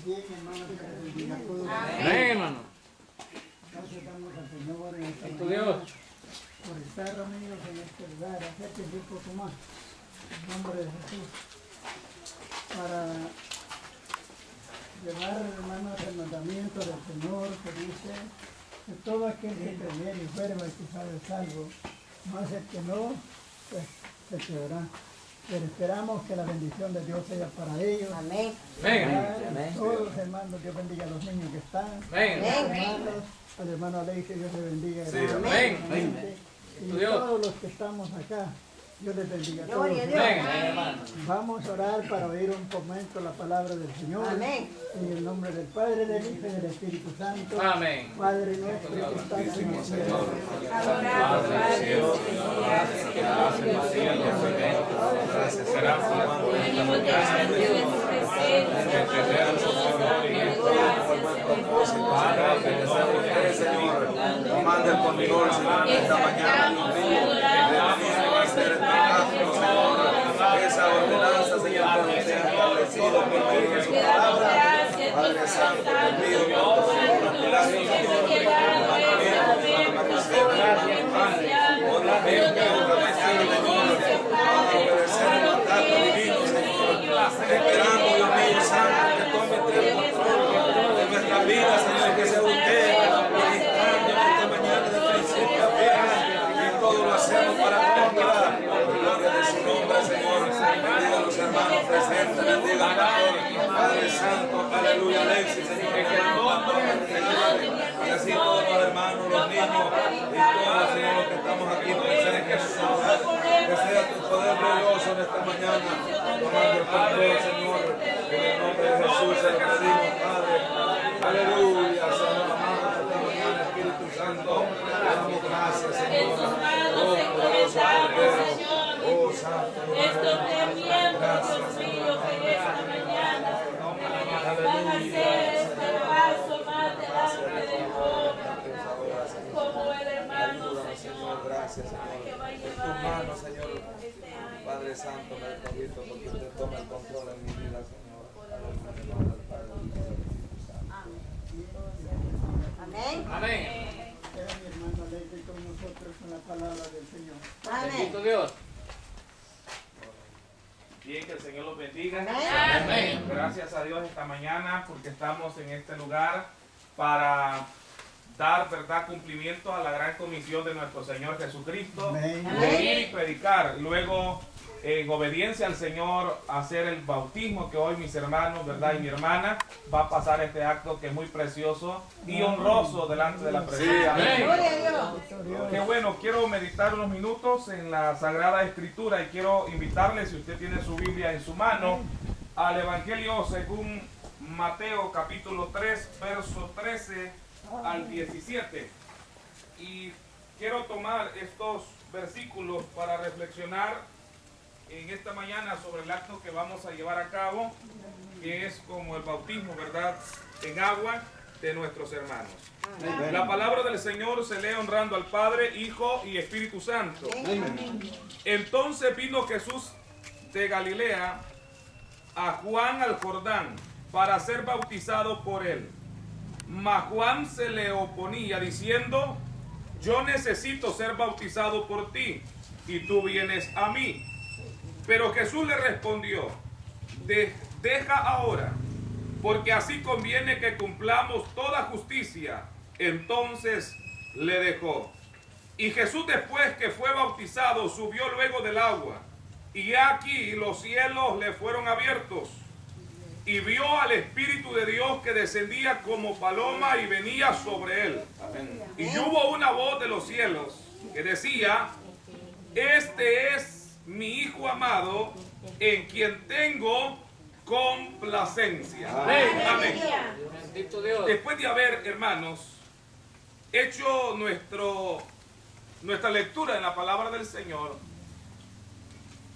Bien, hermano, que te bendiga a todos. Amén, hermano. Gracias damos al Señor en esta Tu mañana Dios. por estar reunidos en este lugar. Acérquense un poco más, en nombre de Jesús, para llevar, hermanos, el mandamiento del Señor que dice que todo aquel que creyere y fuere bautizado es salvo, más el que no, pues se quedará. Pero esperamos que la bendición de Dios sea para ellos. Amén. Amén. Todos los hermanos, Dios bendiga a los niños que están. Amén. Hermanos, al hermano Alexis, Dios le bendiga. Sí, Amén. amén. Y Dios. todos los que estamos acá, Dios les bendiga a todos. Gloria a Dios. Amén. Vamos a orar para oír un momento la palabra del Señor. Amén. En el nombre del Padre, del Hijo y del Espíritu Santo. Amén. Padre nuestro que estás en el cielo. Manda el control, Señor, esta mañana, esa ordenanza, Señor, que nos sea establecido por medio de su palabra. Padre Santo, te pido que esperando, Dios mío, Santo, que tome el control de nuestra vida, Señor, que sea usted ministrando en esta mañana de principio a fin, y todo lo hacemos para honrar gloria de su nombre, Señor. Bendiga a los hermanos presentes, bendiga al pastor, Padre Santo, aleluya, Alexis, Señor, que y así todos los hermanos, los niños, y todos, Señor, los que estamos aquí, presentes, que sea tu poder glorioso en esta mañana, tomando el control, Señor, en el nombre de Jesús, se lo pedimos, Padre, aleluya, Señor, amado, esta mañana, Espíritu Santo, te damos gracias, Señor, oh, poderoso Cordero, oh, Santo, Estos tres miembros, Dios mío, que en esta mañana van a hacer este paso más delante de Dios, como el hermano, Señor, gracias, Señor, que va a en tus llevar manos, Señor, este año. Padre Santo, me permito porque usted toma el control en mi vida, Señor, aleluya, en el nombre del Padre, del Hijo y del Espíritu Santo. Amén. Amén. Sea mi hermano Alexis con nosotros con la palabra del Señor. Amén. Bendito Dios. Bien, que el Señor los bendiga. Amén. Gracias a Dios esta mañana porque estamos en este lugar para dar, verdad, cumplimiento a la gran comisión de nuestro Señor Jesucristo. Amén. Venir y predicar. Luego, en obediencia al Señor, hacer el bautismo que hoy mis hermanos, verdad, y mi hermana va a pasar este acto que es muy precioso y honroso delante de la presencia. Amén. Gloria a Dios. Qué bueno, quiero meditar unos minutos en la Sagrada Escritura y quiero invitarle, si usted tiene su Biblia en su mano, al Evangelio según Mateo capítulo 3, verso 13 al 17. Y quiero tomar estos versículos para reflexionar en esta mañana sobre el acto que vamos a llevar a cabo, que es como el bautismo, ¿verdad?, en agua de nuestros hermanos. La palabra del Señor se lee honrando al Padre, Hijo y Espíritu Santo. Entonces vino Jesús de Galilea a Juan al Jordán para ser bautizado por él. Mas Juan se le oponía diciendo: yo necesito ser bautizado por ti, y tú vienes a mí. Pero Jesús le respondió: deja ahora, porque así conviene que cumplamos toda justicia. Entonces le dejó. Y Jesús, después que fue bautizado, subió luego del agua. Y aquí los cielos le fueron abiertos. Y vio al Espíritu de Dios que descendía como paloma y venía sobre él. Y hubo una voz de los cielos que decía: este es mi Hijo amado, en quien tengo complacencia. Amén. Bendito Dios. Después de haber, hermanos, hecho nuestra lectura en la palabra del Señor,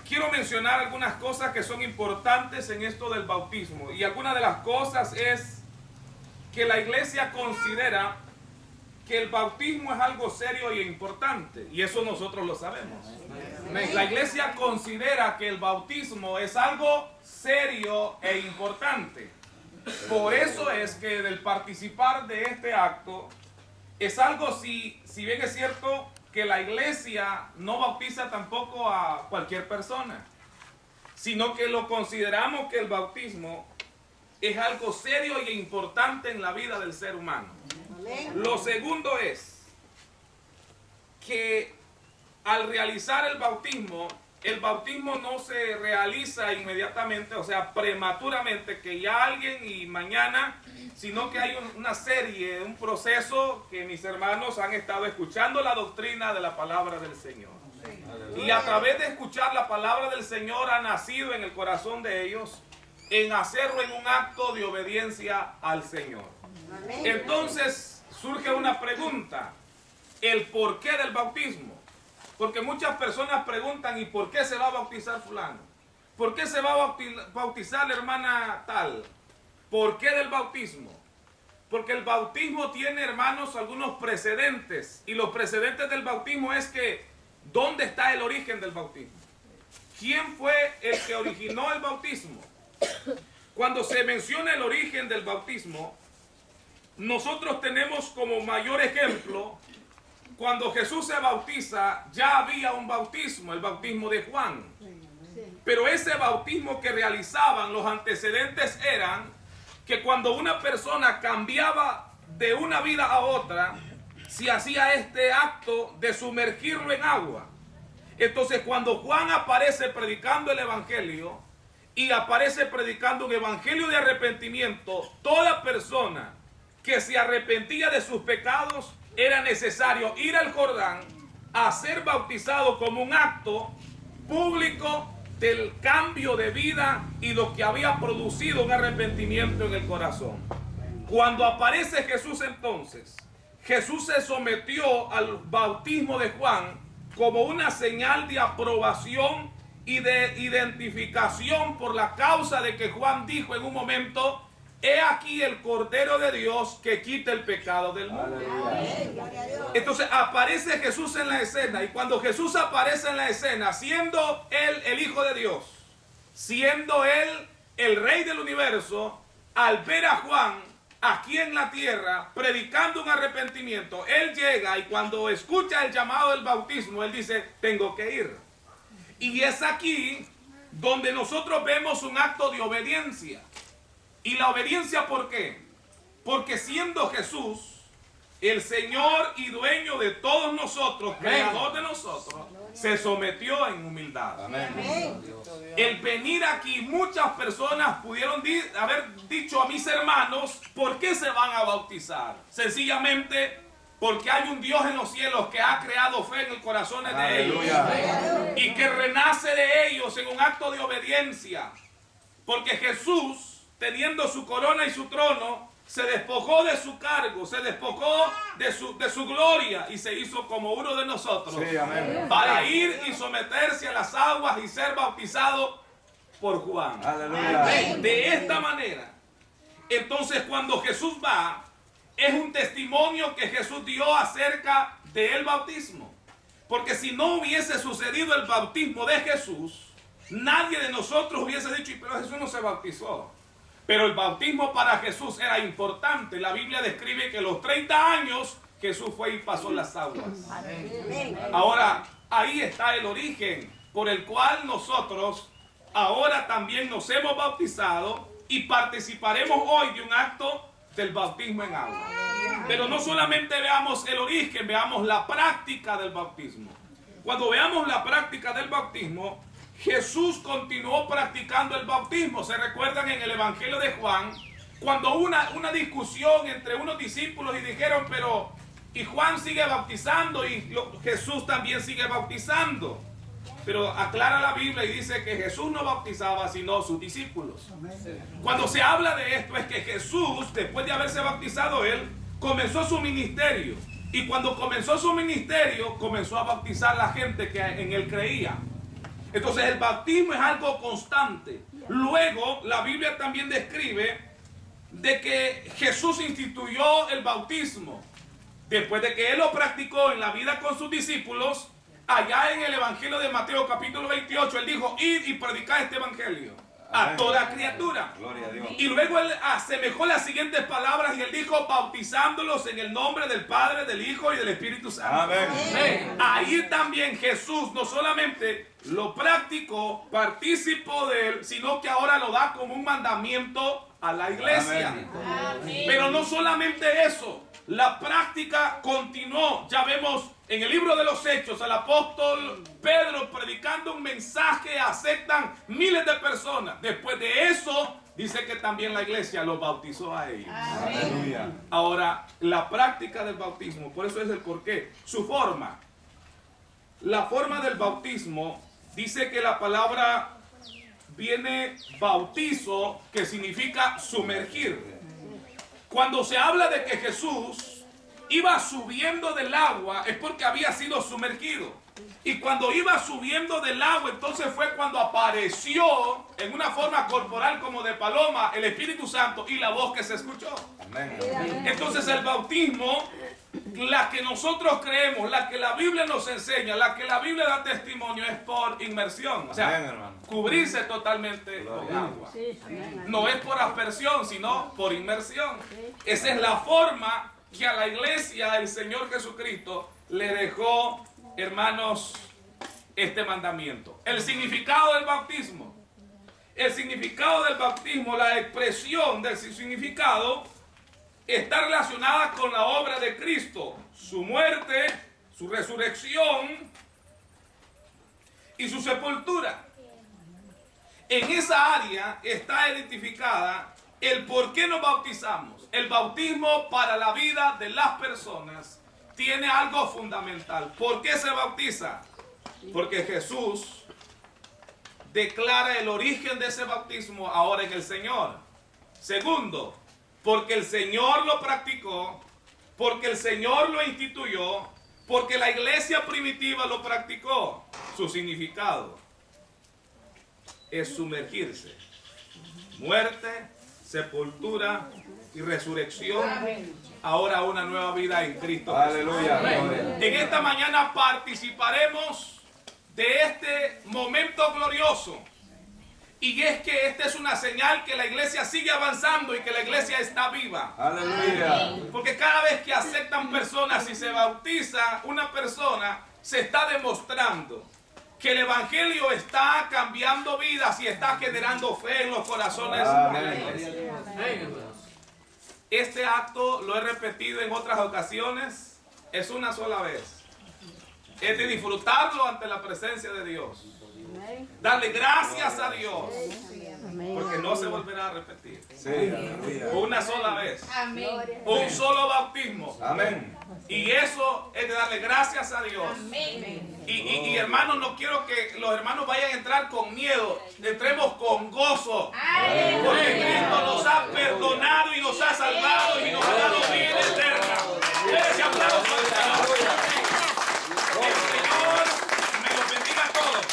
quiero mencionar algunas cosas que son importantes en esto del bautismo. Y alguna de las cosas es que la iglesia considera que el bautismo es algo serio e importante. Y eso nosotros lo sabemos. La iglesia considera que el bautismo es algo serio e importante. Por eso es que el participar de este acto es algo, si bien es cierto que la iglesia no bautiza tampoco a cualquier persona, sino que lo consideramos que el bautismo es algo serio e importante en la vida del ser humano. Lo segundo es que al realizar el bautismo no se realiza inmediatamente, o sea, prematuramente, que ya alguien y mañana, sino que hay una serie, un proceso que mis hermanos han estado escuchando la doctrina de la palabra del Señor. Y a través de escuchar la palabra del Señor ha nacido en el corazón de ellos en hacerlo en un acto de obediencia al Señor. Entonces surge una pregunta, el porqué del bautismo. Porque muchas personas preguntan, ¿y por qué se va a bautizar fulano? ¿Por qué se va a bautizar la hermana tal? ¿Por qué del bautismo? Porque el bautismo tiene, hermanos, algunos precedentes. Y los precedentes del bautismo es que, ¿dónde está el origen del bautismo? ¿Quién fue el que originó el bautismo? Cuando se menciona el origen del bautismo, nosotros tenemos como mayor ejemplo, cuando Jesús se bautiza, ya había un bautismo, el bautismo de Juan. Pero ese bautismo que realizaban, los antecedentes eran que cuando una persona cambiaba de una vida a otra, se hacía este acto de sumergirlo en agua. Entonces, cuando Juan aparece predicando el evangelio y aparece predicando un evangelio de arrepentimiento, toda persona que se arrepentía de sus pecados, era necesario ir al Jordán a ser bautizado como un acto público del cambio de vida y lo que había producido un arrepentimiento en el corazón. Cuando aparece Jesús entonces, Jesús se sometió al bautismo de Juan como una señal de aprobación y de identificación por la causa de que Juan dijo en un momento: he aquí el Cordero de Dios que quita el pecado del mundo. Entonces aparece Jesús en la escena, y cuando Jesús aparece en la escena, siendo Él el Hijo de Dios, siendo Él el Rey del universo, al ver a Juan aquí en la tierra predicando un arrepentimiento, Él llega y cuando escucha el llamado del bautismo, Él dice: tengo que ir. Y es aquí donde nosotros vemos un acto de obediencia. ¿Y la obediencia por qué? Porque siendo Jesús el Señor y dueño de todos nosotros, creador de nosotros, se sometió en humildad. Amén. El venir aquí, muchas personas pudieron haber dicho a mis hermanos: ¿por qué se van a bautizar? Sencillamente porque hay un Dios en los cielos que ha creado fe en el corazón de ellos y que renace de ellos en un acto de obediencia. Porque Jesús, teniendo su corona y su trono, se despojó de su cargo, se despojó de su gloria y se hizo como uno de nosotros, para ir y someterse a las aguas y ser bautizado por Juan. Aleluya. De esta manera, entonces cuando Jesús va, es un testimonio que Jesús dio acerca del bautismo. Porque si no hubiese sucedido el bautismo de Jesús, nadie de nosotros hubiese dicho: pero Jesús no se bautizó. Pero el bautismo para Jesús era importante. La Biblia describe que a los 30 años Jesús fue y pasó las aguas. Ahora, ahí está el origen por el cual nosotros ahora también nos hemos bautizado y participaremos hoy de un acto del bautismo en agua. Pero no solamente veamos el origen, veamos la práctica del bautismo. Cuando veamos la práctica del bautismo, Jesús continuó practicando el bautismo. ¿Se recuerdan en el Evangelio de Juan? Cuando hubo una discusión entre unos discípulos y dijeron: pero y Juan sigue bautizando y Jesús también sigue bautizando. Pero aclara la Biblia y dice que Jesús no bautizaba sino sus discípulos. Cuando se habla de esto es que Jesús, después de haberse bautizado él, comenzó su ministerio. Y cuando comenzó su ministerio, comenzó a bautizar a la gente que en él creía. Entonces el bautismo es algo constante. Luego la Biblia también describe de que Jesús instituyó el bautismo. Después de que él lo practicó en la vida con sus discípulos, allá en el Evangelio de Mateo capítulo 28, él dijo, id y predicad este Evangelio a toda criatura. Gloria a Dios. Y luego él asemejó las siguientes palabras y él dijo, bautizándolos en el nombre del Padre, del Hijo y del Espíritu Santo. Amén. Ahí también Jesús no solamente lo practicó, participó de él, sino que ahora lo da como un mandamiento a la iglesia. Amén. Pero no solamente eso, la práctica continuó. Ya vemos en el libro de los Hechos al apóstol Pedro predicando un mensaje, aceptan miles de personas. Después de eso, dice que también la iglesia los bautizó a ellos. Aleluya. Ahora, la práctica del bautismo, por eso es el porqué. Su forma. La forma del bautismo, dice que la palabra viene bautizo, que significa sumergir. Cuando se habla de que Jesús iba subiendo del agua, es porque había sido sumergido. Y cuando iba subiendo del agua, entonces fue cuando apareció en una forma corporal como de paloma el Espíritu Santo y la voz que se escuchó. Amén. Entonces el bautismo, la que nosotros creemos, la que la Biblia nos enseña, la que la Biblia da testimonio, es por inmersión. O sea, Amén, hermano. cubrirse totalmente con agua. No es por aspersión, sino por inmersión. Esa es la forma que a la iglesia el Señor Jesucristo le dejó, hermanos, este mandamiento. El significado del bautismo. El significado del bautismo, la expresión de su significado, está relacionada con la obra de Cristo, su muerte, su resurrección y su sepultura. En esa área está identificada el por qué nos bautizamos. El bautismo para la vida de las personas tiene algo fundamental. ¿Por qué se bautiza? Porque Jesús declara el origen de ese bautismo ahora en el Señor. Segundo, porque el Señor lo practicó, porque el Señor lo instituyó, porque la iglesia primitiva lo practicó. Su significado es sumergirse. Muerte, sepultura y resurrección. Ahora una nueva vida en Cristo. Aleluya. En esta mañana participaremos de este momento glorioso. Y es que esta es una señal que la iglesia sigue avanzando y que la iglesia está viva. Aleluya. Porque cada vez que aceptan personas y se bautiza una persona, se está demostrando que el evangelio está cambiando vidas y está generando fe en los corazones de la iglesia. Este acto lo he repetido en otras ocasiones, es una sola vez. Es de disfrutarlo ante la presencia de Dios. Darle gracias a Dios, porque no se volverá a repetir. Sí, aleluya. Una sola vez. Amén. Un solo bautismo. Amén. Y eso es de darle gracias a Dios. Amén. Y hermanos, no quiero que los hermanos vayan a entrar con miedo. Entremos con gozo. Porque Cristo nos ha perdonado y nos ha salvado y nos ha dado vida eterna. Ese aplauso al Señor. El Señor me los bendiga a todos.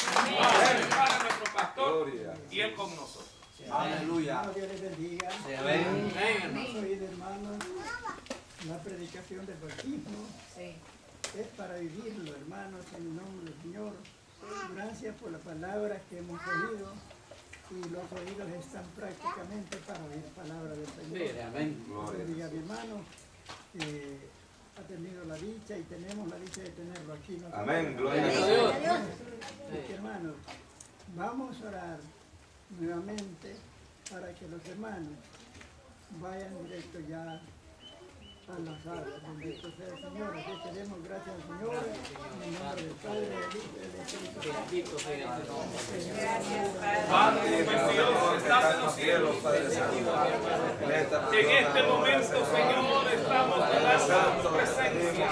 Para nuestro pastor y Él con nosotros. Aleluya. Dios les bendiga. Amén. Hemos oído, hermanos, la predicación del bautismo. Es para vivirlo, hermanos, en el nombre del Señor. Gracias por la palabra que hemos oído. Y los oídos están prácticamente para oír palabra del Señor. Amén. Bendiga a mi hermano, que ha tenido la dicha y tenemos la dicha de tenerlo aquí. ¿No? Amén. Gloria a Dios. Así que, hermanos, vamos a orar nuevamente para que los hermanos vayan directo ya a las alas donde sea el Señor. Así que demos gracias al Señor en el nombre del Padre, del Hijo y del Espíritu Santo. Padre, buen Dios, estás en los cielos. En este momento, Señor, estamos delante de tu presencia.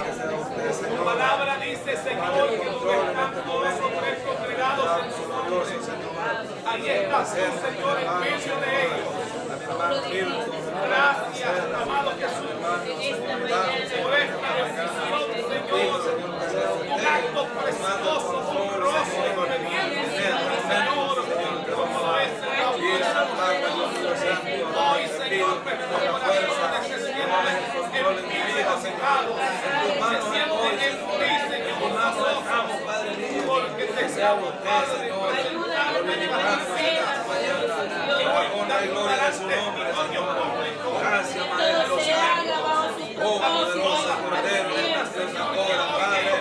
Tu palabra dice, Señor, que donde están todos sobre estos congregados en su nombre. Ahí estás tú, Señor, en medio de ellos. Gracias, amado Jesús, por esta decisión, Señor. Un acto precioso, honroso y obediente, Señor, como lo es el hoy, Señor, me necesidades en mi vida, Señor. Se sienten en ti, Señor, porque deseamos, Padre, presentarme delante de ti, y hoy dar delante de ti, Dios público. Gracias, Todo Madre de los se haga santos. bajo su Oh, propósito. poderosa Cordero de nuestra ahora, Padre.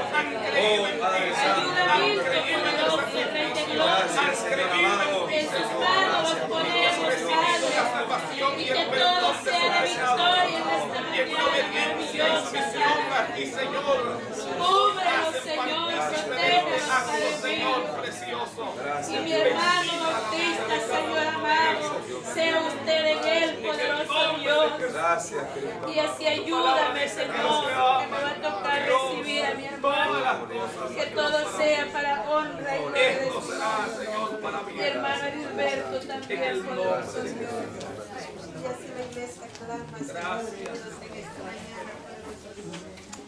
Oh, Padre Santo. Gracias, Señor amado. En sus manos los ponemos, Padre, y que todo sea la victoria en esta mañana maravillosa, Padre. Señor, Cúbrelo, Señor, y protégenos, Señor Padre. precioso. Y mi hermano Bautista, Señor amado, sea usted en él, poderoso Dios. Gracias, Cristo. Y así ayúdame, Señor, que me va a tocar recibir a mi hermano. Que todo sea para honra y gloria de Esto Dios. será, Señor, para Mi hermano Heriberto también, poderoso Dios. Y así la iglesia clama, Señor, unidos en esta mañana.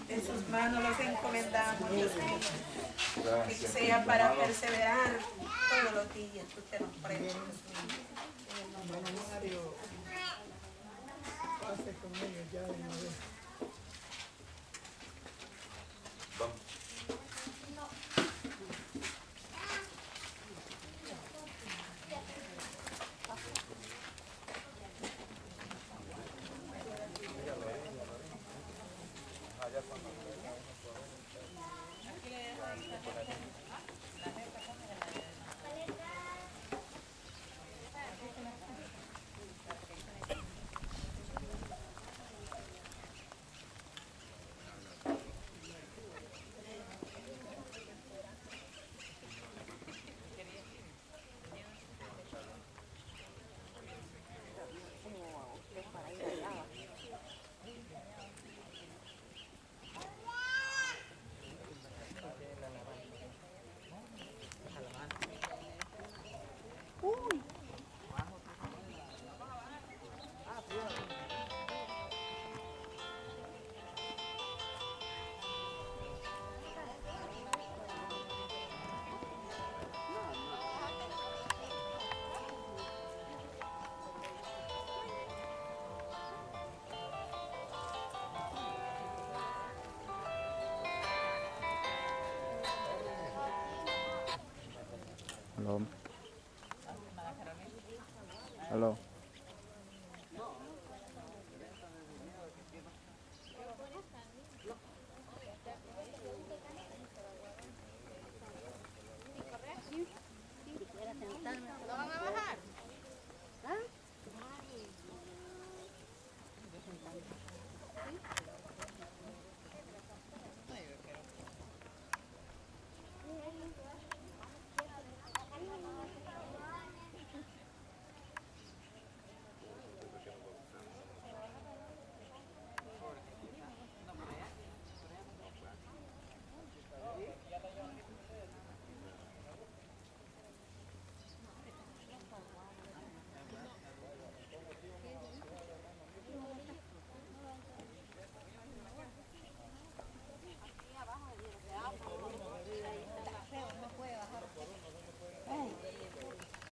En sus manos los encomendamos, Dios mío. Que sea para perseverar todos los días. Tú te nos premias, Dios mío. Hermano Mario, pase con ellos ya de una vez. Hello. Hello.